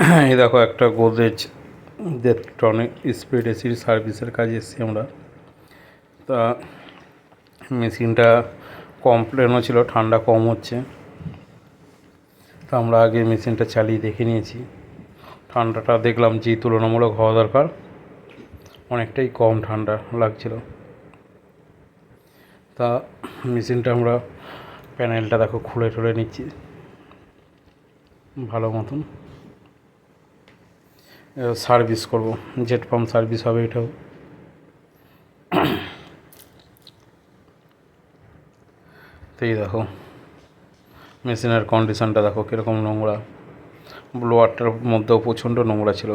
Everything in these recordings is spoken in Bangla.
এই দেখো একটা গোদরেজ টনিক স্পিড এসির সার্ভিসের কাজে এসেছি আমরা। তা মেশিনটা কমপ্লেনও ছিল, ঠান্ডা কম হচ্ছে। তা আমরা আগে মেশিনটা চালিয়ে দেখে নিয়েছি। ঠান্ডাটা দেখলাম যে তুলনামূলক হওয়া দরকার, অনেকটাই কম ঠান্ডা লাগছিল। তা মেশিনটা আমরা প্যানেলটা দেখো খুলে টুলে নিচ্ছি ভালো মতন। সার্ভিস করব, জেট পাম্প সার্ভিস হবে এটাও। তো এই দেখো মেশিনের কন্ডিশনটা দেখো কীরকম নোংরা, ব্লোয়ারটার মধ্যেও প্রচণ্ড নোংরা ছিল।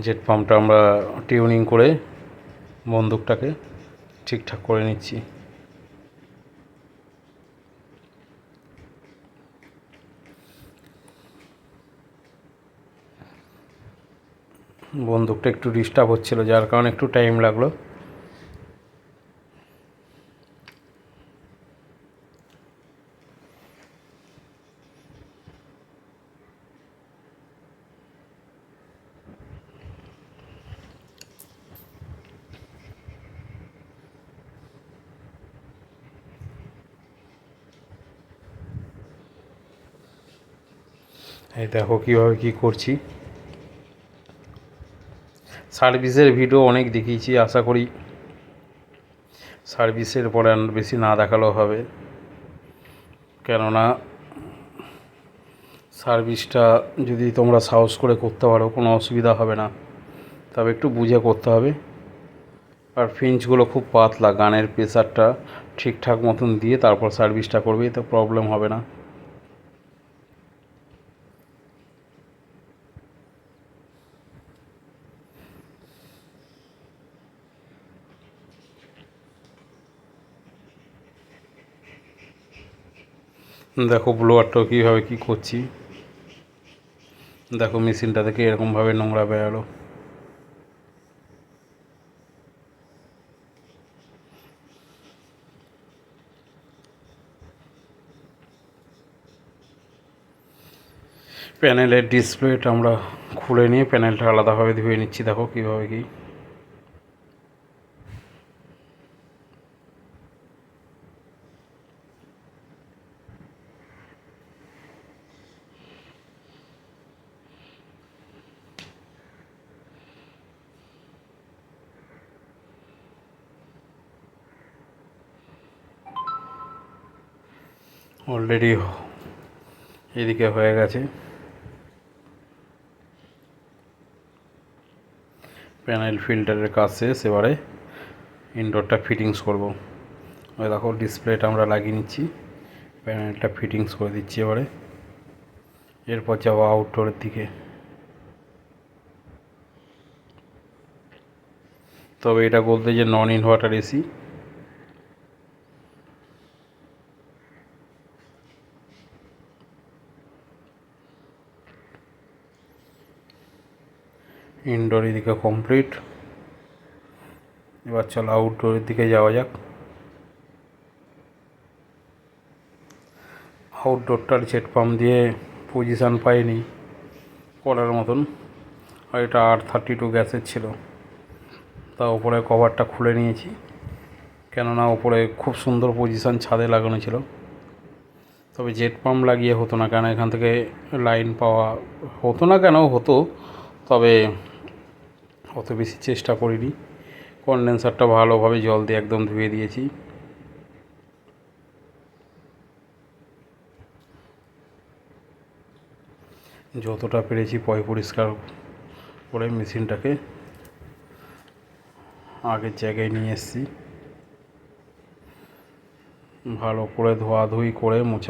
জেট পাম্পটা আমরা টিউনিং করে বন্দুকটাকে ঠিকঠাক করে নিচ্ছি। বন্দুকটা একটু ডিস্টার্ব হচ্ছিল, যার কারণে একটু টাইম লাগলো। এই দেখো কীভাবে কী করছি। সার্ভিসের ভিডিও অনেক দেখিয়েছি, আশা করি সার্ভিসের পরে আর বেশি না দেখালেও হবে, কেননা সার্ভিসটা যদি তোমরা সাহস করে করতে পারো কোনো অসুবিধা হবে না, তবে একটু বুঝে করতে হবে। আর ফিঞ্চগুলো খুব পাতলা, গানের প্রেসারটা ঠিকঠাক মতন দিয়ে তারপর সার্ভিসটা করবে, তো প্রবলেম হবে না। দেখো ব্লোয়ারটাও কীভাবে কী করছি। দেখো মেশিনটা থেকে এরকমভাবে নোংরা বেরোলো। প্যানেলের ডিসপ্লেটা আমরা খুলে নিয়ে প্যানেলটা আলাদাভাবে ধুয়ে নিচ্ছি। দেখো কীভাবে কী। অলরেডি এদিকে হয়ে গেছে। প্যানেল ফিল্টারের কাজ শেষ, এবারে ইনডোরটা ফিটিংস করব। ওই দেখো ডিসপ্লেটা আমরা লাগিয়ে নিচ্ছি, প্যানেলটা ফিটিংস করে দিচ্ছি এবারে। এরপর যাবো আউটডোরের দিকে। তবে এটা বলতে যে নন ইনভার্টার এসি। ইনডোর এদিকে কমপ্লিট, এবার চলো আউটডোরের দিকে যাওয়া যাক। আউটডোরটার জেট পাম্প দিয়ে পজিশান পাইনি করার মতন, আর এটা R32 গ্যাসের ছিল। তা ওপরে কভারটা খুলে নিয়েছি, কেননা ওপরে খুব সুন্দর পজিশান ছাদে লাগানো ছিল। তবে জেট পাম্প লাগিয়ে হতো না, কেন এখান থেকে লাইন পাওয়া হতো না, কেন হতো, তবে অত বেশি চেষ্টা করিনি। কনডেন্সারটা ভালোভাবে জল দিয়ে একদম ধুয়ে দিয়েছি। যতটা পেরেছি পরিষ্কার করে মেশিনটাকে আগের জায়গায় নিয়ে এসেছি। ভালো করে ধোয়াধুয়ি করে মোছা